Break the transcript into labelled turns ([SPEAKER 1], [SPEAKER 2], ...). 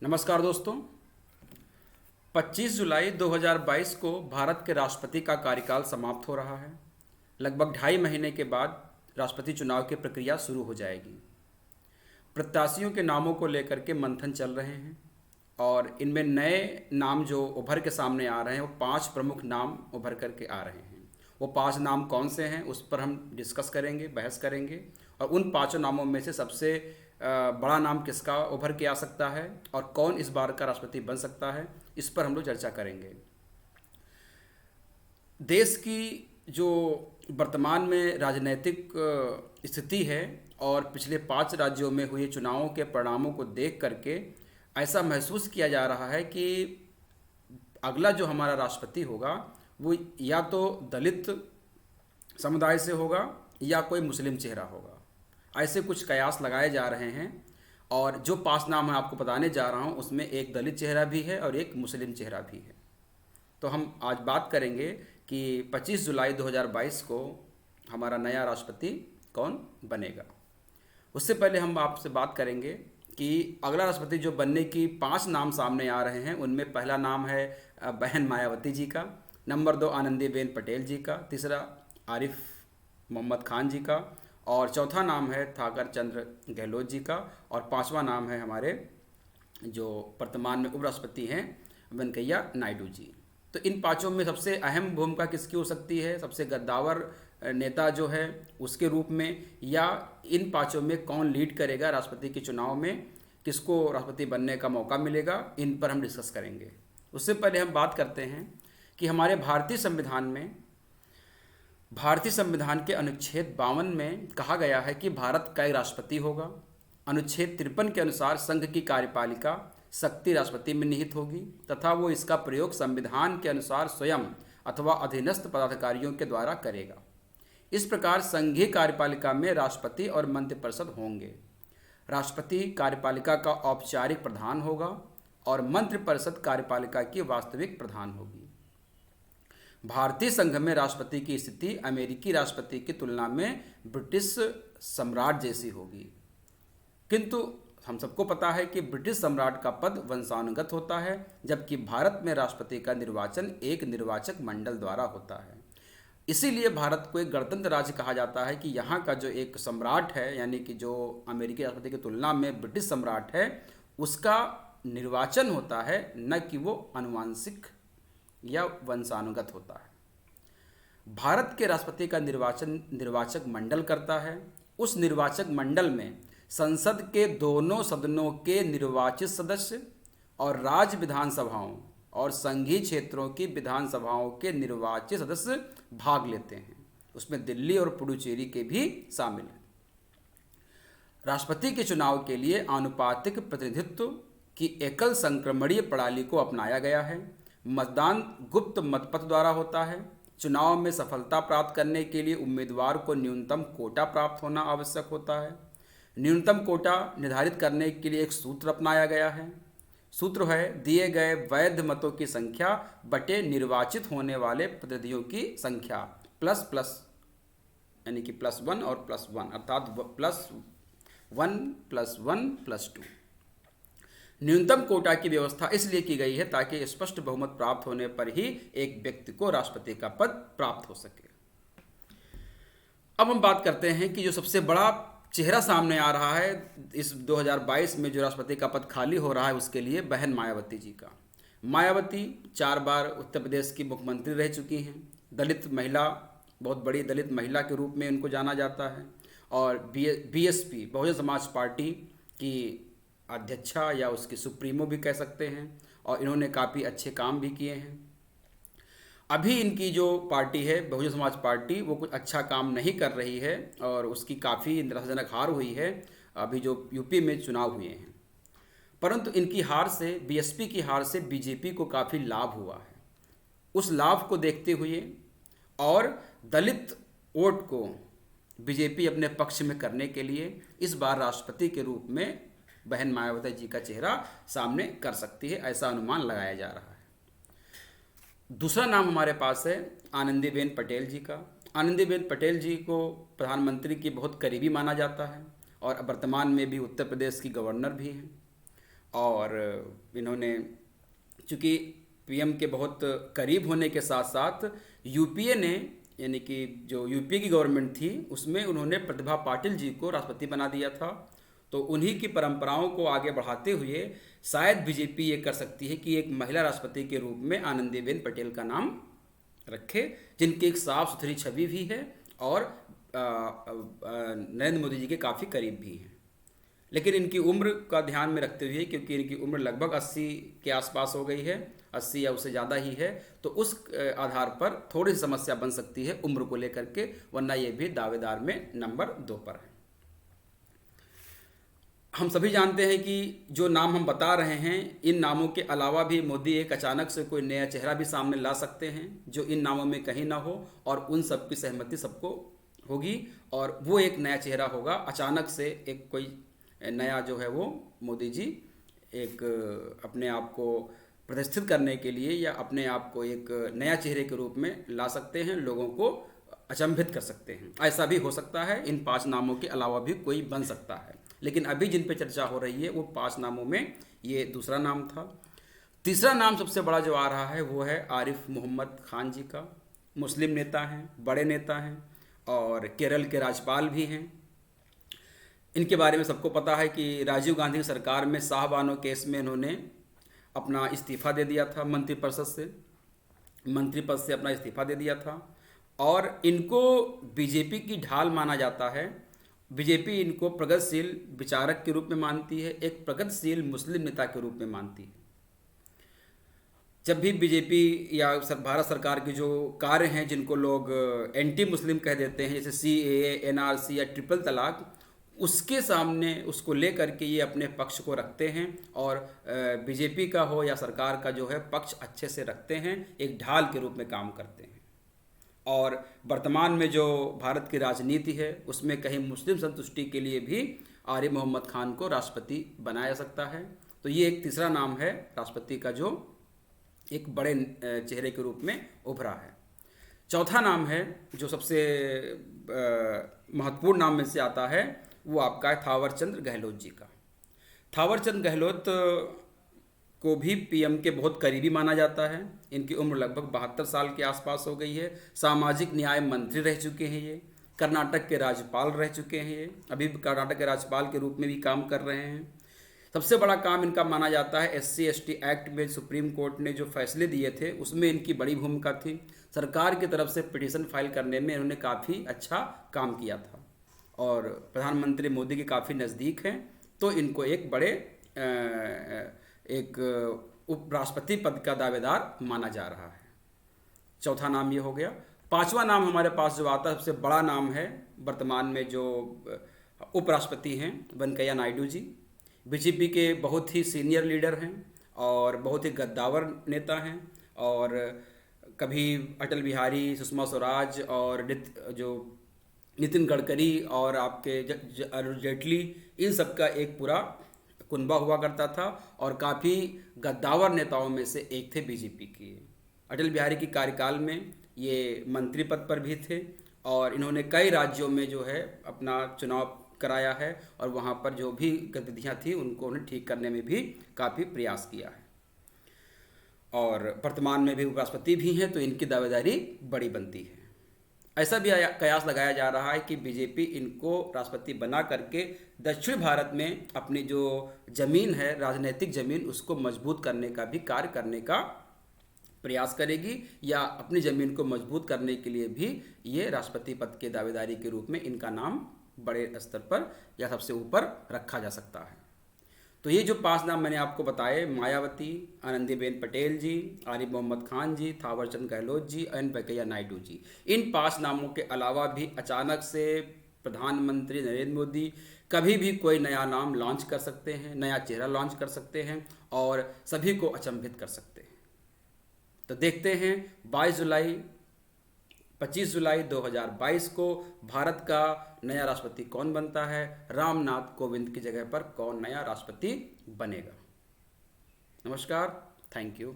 [SPEAKER 1] नमस्कार दोस्तों। 25 जुलाई 2022 को भारत के राष्ट्रपति का कार्यकाल समाप्त हो रहा है। लगभग 2.5 महीने के बाद राष्ट्रपति चुनाव की प्रक्रिया शुरू हो जाएगी। प्रत्याशियों के नामों को लेकर के मंथन चल रहे हैं और इनमें नए नाम जो उभर के सामने आ रहे हैं वो 5 प्रमुख नाम उभर करके आ रहे हैं। वो 5 नाम कौन से हैं उस पर हम डिस्कस करेंगे, बहस करेंगे और उन 5 नामों में से सबसे बड़ा नाम किसका उभर के आ सकता है और कौन इस बार का राष्ट्रपति बन सकता है, इस पर हम लोग चर्चा करेंगे। देश की जो वर्तमान में राजनीतिक स्थिति है और पिछले 5 राज्यों में हुए चुनावों के परिणामों को देख करके ऐसा महसूस किया जा रहा है कि अगला जो हमारा राष्ट्रपति होगा वो या तो दलित समुदाय से होगा या कोई मुस्लिम चेहरा होगा। ऐसे कुछ कयास लगाए जा रहे हैं और जो 5 नाम मैं आपको बताने जा रहा हूँ उसमें एक दलित चेहरा भी है और एक मुस्लिम चेहरा भी है। तो हम आज बात करेंगे कि 25 जुलाई 2022 को हमारा नया राष्ट्रपति कौन बनेगा। उससे पहले हम आपसे बात करेंगे कि अगला राष्ट्रपति जो बनने की 5 नाम सामने आ रहे हैं उनमें पहला नाम है बहन मायावती जी का, नंबर 2 आनंदीबेन पटेल जी का, तीसरा आरिफ मोहम्मद खान जी का और चौथा नाम है थाकर चंद गहलोत जी का और 5वां नाम है हमारे जो वर्तमान में उपराष्ट्रपति हैं वेंकैया नायडू जी। तो इन 5 में सबसे अहम भूमिका किसकी हो सकती है, सबसे गद्दावर नेता जो है उसके रूप में, या इन 5 में कौन लीड करेगा राष्ट्रपति के चुनाव में, किसको राष्ट्रपति बनने का मौका मिलेगा, इन पर हम डिस्कस करेंगे। उससे पहले हम बात करते हैं कि हमारे भारतीय संविधान के अनुच्छेद 52 में कहा गया है कि भारत का एक राष्ट्रपति होगा। अनुच्छेद 53 के अनुसार संघ की कार्यपालिका शक्ति राष्ट्रपति में निहित होगी तथा वो इसका प्रयोग संविधान के अनुसार स्वयं अथवा अधीनस्थ पदाधिकारियों के द्वारा करेगा। इस प्रकार संघीय कार्यपालिका में राष्ट्रपति और मंत्रिपरिषद होंगे। राष्ट्रपति कार्यपालिका का औपचारिक प्रधान होगा और मंत्रिपरिषद कार्यपालिका की वास्तविक प्रधान होगी। भारतीय संघ में राष्ट्रपति की स्थिति अमेरिकी राष्ट्रपति की तुलना में ब्रिटिश सम्राट जैसी होगी, किंतु हम सबको पता है कि ब्रिटिश सम्राट का पद वंशानुगत होता है जबकि भारत में राष्ट्रपति का निर्वाचन एक निर्वाचक मंडल द्वारा होता है। इसीलिए भारत को एक गणतंत्र राज्य कहा जाता है कि यहाँ का जो एक सम्राट है, यानी कि जो अमेरिकी राष्ट्रपति की तुलना में ब्रिटिश सम्राट है, उसका निर्वाचन होता है, न कि वो आनुवांशिक या वंशानुगत होता है। भारत के राष्ट्रपति का निर्वाचन निर्वाचक मंडल करता है। उस निर्वाचक मंडल में संसद के दोनों सदनों के निर्वाचित सदस्य और राज्य विधानसभाओं और संघीय क्षेत्रों की विधानसभाओं के निर्वाचित सदस्य भाग लेते हैं। उसमें दिल्ली और पुडुचेरी के भी शामिल हैं। राष्ट्रपति के चुनाव के लिए आनुपातिक प्रतिनिधित्व की एकल संक्रमणीय प्रणाली को अपनाया गया है। मतदान गुप्त मतपत्र द्वारा होता है। चुनाव में सफलता प्राप्त करने के लिए उम्मीदवार को न्यूनतम कोटा प्राप्त होना आवश्यक होता है। न्यूनतम कोटा निर्धारित करने के लिए एक सूत्र अपनाया गया है। सूत्र है दिए गए वैध मतों की संख्या बटे निर्वाचित होने वाले प्रतिनिधियों की संख्या प्लस प्लस, यानी कि +1 और +1, अर्थात +1 +1 +2। न्यूनतम कोटा की व्यवस्था इसलिए की गई है ताकि स्पष्ट बहुमत प्राप्त होने पर ही एक व्यक्ति को राष्ट्रपति का पद प्राप्त हो सके। अब हम बात करते हैं कि जो सबसे बड़ा चेहरा सामने आ रहा है इस 2022 में जो राष्ट्रपति का पद खाली हो रहा है उसके लिए बहन मायावती जी का। मायावती 4 बार उत्तर प्रदेश की मुख्यमंत्री रह चुकी हैं। दलित महिला, बहुत बड़ी दलित महिला के रूप में उनको जाना जाता है और बीएसपी बहुजन समाज पार्टी की अध्यक्षा या उसकी सुप्रीमो भी कह सकते हैं और इन्होंने काफ़ी अच्छे काम भी किए हैं। अभी इनकी जो पार्टी है बहुजन समाज पार्टी वो कुछ अच्छा काम नहीं कर रही है और उसकी काफ़ी निराशाजनक हार हुई है अभी जो यूपी में चुनाव हुए हैं। परंतु इनकी हार से, बीएसपी की हार से बीजेपी को काफ़ी लाभ हुआ है। उस लाभ को देखते हुए और दलित वोट को बीजेपी अपने पक्ष में करने के लिए इस बार राष्ट्रपति के रूप में बहन मायावती जी का चेहरा सामने कर सकती है, ऐसा अनुमान लगाया जा रहा है। दूसरा नाम हमारे पास है आनंदीबेन पटेल जी का। आनंदीबेन पटेल जी को प्रधानमंत्री की बहुत करीबी माना जाता है और वर्तमान में भी उत्तर प्रदेश की गवर्नर भी हैं। और इन्होंने चूँकि पीएम के बहुत करीब होने के साथ साथ यूपीए ने, यानी कि जो यूपीए की गवर्नमेंट थी, उसमें उन्होंने प्रतिभा पाटिल जी को राष्ट्रपति बना दिया था। तो उन्हीं की परंपराओं को आगे बढ़ाते हुए शायद बीजेपी ये कर सकती है कि एक महिला राष्ट्रपति के रूप में आनंदीबेन पटेल का नाम रखे, जिनकी एक साफ सुथरी छवि भी है और नरेंद्र मोदी जी के काफ़ी करीब भी हैं। लेकिन इनकी उम्र का ध्यान में रखते हुए, क्योंकि इनकी उम्र लगभग 80 के आसपास हो गई है, 80 या उससे ज़्यादा ही है, तो उस आधार पर थोड़ी सी समस्या बन सकती है उम्र को लेकर के, वरना ये भी दावेदार में नंबर 2 पर है। हम सभी जानते हैं कि जो नाम हम बता रहे हैं, इन नामों के अलावा भी मोदी एक अचानक से कोई नया चेहरा भी सामने ला सकते हैं जो इन नामों में कहीं ना हो, और उन सब की सहमति सबको होगी, और वो एक नया चेहरा होगा। अचानक से एक कोई नया जो है वो मोदी जी एक अपने आप को प्रतिष्ठित करने के लिए या अपने आप को एक नया चेहरे के रूप में ला सकते हैं, लोगों को अचंभित कर सकते हैं। ऐसा भी हो सकता है, इन 5 नामों के अलावा भी कोई बन सकता है, लेकिन अभी जिन पे चर्चा हो रही है वो 5 नामों में ये दूसरा नाम था। तीसरा नाम सबसे बड़ा जो आ रहा है वो है आरिफ मोहम्मद खान जी का। मुस्लिम नेता हैं, बड़े नेता हैं और केरल के राज्यपाल भी हैं। इनके बारे में सबको पता है कि राजीव गांधी की सरकार में शाहबानो केस में इन्होंने अपना इस्तीफ़ा दे दिया था, मंत्री पद से अपना इस्तीफ़ा दे दिया था, और इनको बीजेपी की ढाल माना जाता है। बीजेपी इनको प्रगतिशील विचारक के रूप में मानती है, एक प्रगतिशील मुस्लिम नेता के रूप में मानती है। जब भी बीजेपी या भारत सरकार के जो कार्य हैं जिनको लोग एंटी मुस्लिम कह देते हैं, जैसे CAA, NRC या ट्रिपल तलाक, उसके सामने उसको लेकर के ये अपने पक्ष को रखते हैं और बीजेपी का हो या सरकार का जो है पक्ष अच्छे से रखते हैं, एक ढाल के रूप में काम करते हैं। और वर्तमान में जो भारत की राजनीति है उसमें कहीं मुस्लिम संतुष्टि के लिए भी आरिफ मोहम्मद खान को राष्ट्रपति बनाया जा सकता है। तो ये एक तीसरा नाम है राष्ट्रपति का जो एक बड़े चेहरे के रूप में उभरा है। चौथा नाम है जो सबसे महत्वपूर्ण नाम में से आता है, वो आपका है थावरचंद गहलोत जी का। थावरचंद गहलोत को भी पीएम के बहुत करीबी माना जाता है। इनकी उम्र लगभग 72 साल के आसपास हो गई है। सामाजिक न्याय मंत्री रह चुके हैं ये, कर्नाटक के राज्यपाल रह चुके हैं ये, अभी कर्नाटक के राज्यपाल के रूप में भी काम कर रहे हैं। सबसे बड़ा काम इनका माना जाता है SC/ST एक्ट में सुप्रीम कोर्ट ने जो फैसले दिए थे उसमें इनकी बड़ी भूमिका थी। सरकार की तरफ से पिटीशन फाइल करने में इन्होंने काफ़ी अच्छा काम किया था और प्रधानमंत्री मोदी के काफ़ी नज़दीक हैं, तो इनको एक बड़े एक उपराष्ट्रपति पद का दावेदार माना जा रहा है। चौथा नाम ये हो गया। पांचवा नाम हमारे पास जो आता है, सबसे बड़ा नाम है वर्तमान में जो उपराष्ट्रपति हैं, वेंकैया नायडू जी। बीजेपी के बहुत ही सीनियर लीडर हैं और बहुत ही गद्दावर नेता हैं, और कभी अटल बिहारी, सुषमा स्वराज और जो नितिन गडकरी और आपके अरुण जेटली, इन सब का एक पूरा कुनबा हुआ करता था और काफ़ी गद्दावर नेताओं में से एक थे बीजेपी के। अटल बिहारी की कार्यकाल में ये मंत्री पद पर भी थे और इन्होंने कई राज्यों में जो है अपना चुनाव कराया है और वहाँ पर जो भी गतिविधियाँ थी उनको उन्हें ठीक करने में भी काफ़ी प्रयास किया है, और वर्तमान में भी उपराष्ट्रपति भी हैं, तो इनकी दावेदारी बड़ी बनती है। ऐसा भी कयास लगाया जा रहा है कि बीजेपी इनको राष्ट्रपति बना करके दक्षिण भारत में अपनी जो ज़मीन है, राजनीतिक ज़मीन, उसको मजबूत करने का भी कार्य करने का प्रयास करेगी, या अपनी ज़मीन को मजबूत करने के लिए भी ये राष्ट्रपति पद के दावेदारी के रूप में इनका नाम बड़े स्तर पर या सबसे ऊपर रखा जा सकता है। तो ये जो 5 नाम मैंने आपको बताए, मायावती, आनंदीबेन पटेल जी, आरिफ मोहम्मद खान जी, थावरचंद गहलोत जी और वेंकैया नायडू जी, इन 5 नामों के अलावा भी अचानक से प्रधानमंत्री नरेंद्र मोदी कभी भी कोई नया नाम लॉन्च कर सकते हैं, नया चेहरा लॉन्च कर सकते हैं और सभी को अचंभित कर सकते हैं। तो देखते हैं 25 जुलाई 2022 को भारत का नया राष्ट्रपति कौन बनता है, रामनाथ कोविंद की जगह पर कौन नया राष्ट्रपति बनेगा। नमस्कार, थैंक यू।